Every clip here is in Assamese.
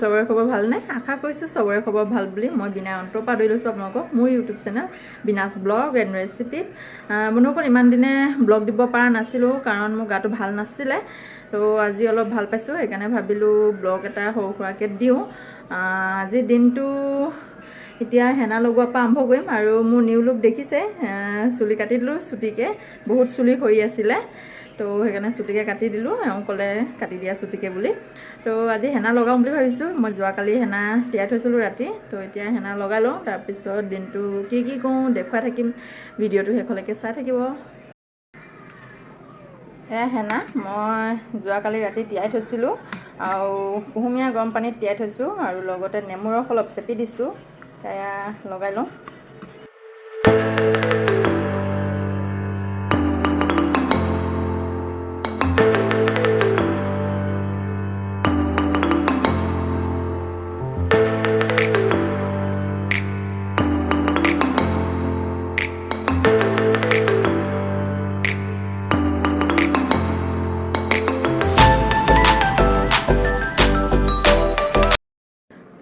চবৰে খবৰ ভালনে? আশা কৰিছোঁ চবৰে খবৰ ভাল বুলি। মই বিনাৰ অন্তৰ পৰা আদৰি লৈছোঁ আপোনালোকক মোৰ YouTube channel Binas blog and recipe. বন্ধুসকল, ইমান দিনে ব্লগ দিব পৰা নাছিলোঁ কাৰণ মোৰ গাটো ভাল নাছিলে। তো আজি অলপ ভাল পাইছোঁ, সেইকাৰণে ভাবিলোঁ ব্লগ এটা সৰু সুৰাকৈ দিওঁ। আজিৰ দিনটো এতিয়া হেনা লগোৱাৰ পৰা আৰম্ভ কৰিম আৰু মোৰ নিউ লুক দেখিছে। চুলি কাটি দিলোঁ চুটিকৈ, বহুত চুলি সৰি আছিলে। তো সেইকাৰণে চুটিকৈ কাটি দিলোঁ। এওঁ ক'লে কাটি দিয়া চুটিকৈ বুলি। তো আজি হেনা লগাওঁ বুলি ভাবিছোঁ। মই যোৱাকালি হেনা তিয়াই থৈছিলোঁ ৰাতি। তো এতিয়া হেনা লগাই লওঁ, তাৰপিছত দিনটো কি কৰোঁ দেখুৱাই থাকিম। ভিডিঅ'টো শেষলৈকে চাই থাকিব। এয়া হেনা মই যোৱাকালি ৰাতি তিয়াই থৈছিলোঁ আৰু কুহুমীয়া গৰম পানীত তিয়াই থৈছোঁ আৰু লগতে নেমু ৰস অলপ চেপি দিছোঁ। এয়া লগাই লওঁ।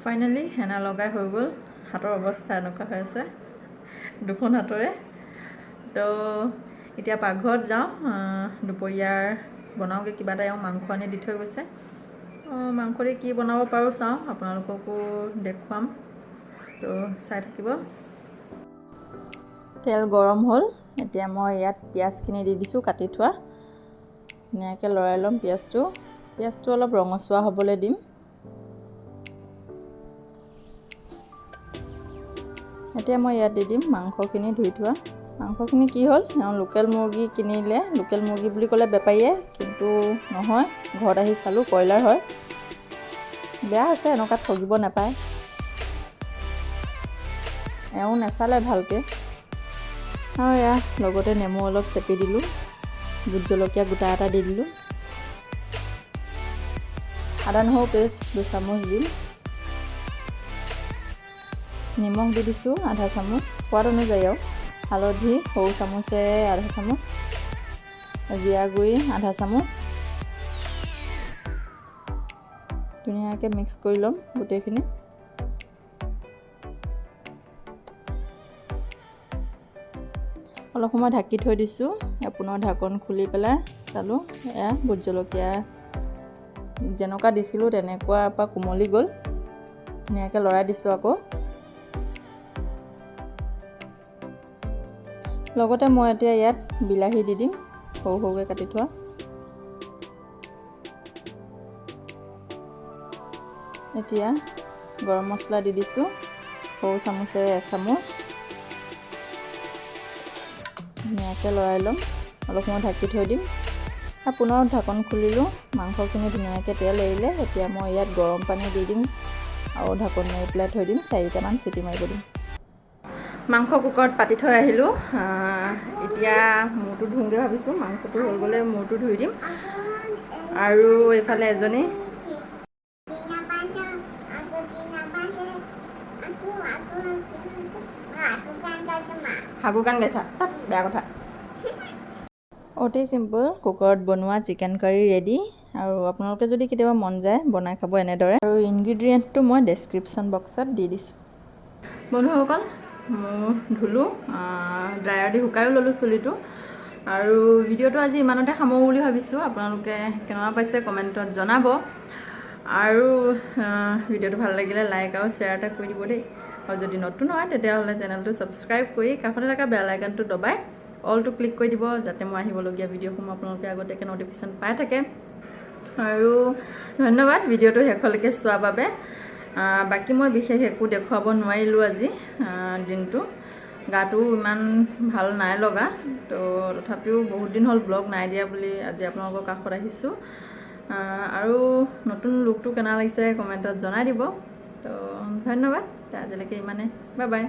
ফাইনেলি হেনা লগাই হৈ গ'ল। হাতৰ অৱস্থা এনেকুৱা হৈ আছে দুখন হাতৰে। তো এতিয়া পাকঘৰত যাওঁ, দুপৰীয়াৰ বনাওঁগৈ কিবা এটা। এওঁ মাংস আনি দি থৈ গৈছে। মাংস দি কি বনাব পাৰোঁ চাওঁ, আপোনালোককো দেখুৱাম। তো চাই থাকিব। তেল গৰম হ'ল, এতিয়া মই ইয়াত পিঁয়াজখিনি দি দিছোঁ কাটি থোৱা। ধুনীয়াকৈ লৰাই ল'ম পিঁয়াজটো অলপ ৰঙচুৱা হ'বলৈ দিম। এতিয়া মই ইয়াত দি দিম মাংসখিনি ধুই থোৱা। মাংসখিনি কি হ'ল, লোকেল মুৰ্গী কিনিলে, লোকেল মুৰ্গী বুলি ক'লে বেপাৰীয়ে, কিন্তু নহয়, ঘৰত আহি চালোঁ কয়লাৰ হয়। বেয়া হৈছে, এনেকুৱা ঠগিব নাপায়। এওঁ নেচালে ভালকৈ। আৰু এয়া লগতে নেমু অলপ চেপি দিলোঁ, ভোট জলকীয়া গোটা এটা দি দিলোঁ, আদা নহৰু পেষ্ট 2 চামুচ দিম, নিমখ দি দিছোঁ আধা চামুচ সোৱাদ অনুযায়ী আৰু, হালধি সৰু চামুচে আধা চামুচ, জিৰা গুড়ি আধা চামুচ। ধুনীয়াকৈ মিক্স কৰি ল'ম গোটেইখিনি। অলপ সময় ঢাকি থৈ দিছোঁ। পুনৰ ঢাকন খুলি পেলাই চালোঁ, এয়া ভোট জলকীয়া যেনেকুৱা দিছিলোঁ তেনেকুৱা পৰা কোমলি গ'ল। ধুনীয়াকৈ লৰাই দিছোঁ আকৌ। লগতে মই এতিয়া ইয়াত বিলাহী দি দিম, সৰু সৰুকৈ কাটি থোৱা। এতিয়া গৰম মছলা দি দিছোঁ, সৰু চামুচেৰে 1 চামুচ। ধুনীয়াকৈ লৰাই ল'ম, অলপ সময় ঢাকি থৈ দিম। পুনৰ ঢাকন খুলিলোঁ, মাংসখিনি ধুনীয়াকৈ তেল এৰিলে। এতিয়া মই ইয়াত গৰম পানী দি দিম আৰু ঢাকন মাৰি পেলাই থৈ দিম, 4টামান চিটি মাৰিব দিম। মাংস কুকাৰত পাতি থৈ আহিলোঁ। এতিয়া মূৰটো ধুওঁগৈ ভাবিছোঁ। মাংসটো হৈ গ'লে মূৰটো ধুই দিম। আৰু এইফালে এজনী হাগু গান গাইছা, তাত বেয়া কথা। অতি চিম্পল কুকাৰত বনোৱা চিকেন কাৰী ৰেডি। আৰু আপোনালোকে যদি কেতিয়াবা মন যায় বনাই খাব এনেদৰে। আৰু ইনগ্ৰিডিয়েণ্টটো মই ডেছক্ৰিপশ্যন বক্সত দি দিছোঁ। বন্ধুসকল, মোৰ ধুলোঁ, ড্ৰায়াৰ দি শুকায়ো ল'লোঁ চুলিটো। আৰু ভিডিঅ'টো আজি ইমানতে সামৰোঁ বুলি ভাবিছোঁ। আপোনালোকে কেনেকুৱা পাইছে কমেণ্টত জনাব। আৰু ভিডিঅ'টো ভাল লাগিলে লাইক আৰু শ্বেয়াৰ এটা কৰি দিব দেই। আৰু যদি নতুন হয় তেতিয়াহ'লে চেনেলটো ছাবস্ক্ৰাইব কৰি কাষতে থকা বেল আইকনটো দবাই অলটো ক্লিক কৰি দিব, যাতে মই আহিবলগীয়া ভিডিঅ'সমূহ আপোনালোকে আগতীয়াকৈ ন'টিফিকেশ্যন পাই থাকে। আৰু ধন্যবাদ ভিডিঅ'টো শেষলৈকে চোৱাৰ বাবে। বাকী মই বিশেষ একো দেখুৱাব নোৱাৰিলোঁ আজি দিনটো। গাটো ইমান ভাল নাই লগা। তো তথাপিও বহুত দিন হ'ল ব্লগ নাই দিয়া বুলি আজি আপোনালোকৰ কাষত আহিছোঁ। আৰু নতুন লুকটো কেনে লাগিছে কমেণ্টত জনাই দিব। তো ধন্যবাদ, আজিলৈকে ইমানে, বাই বাই।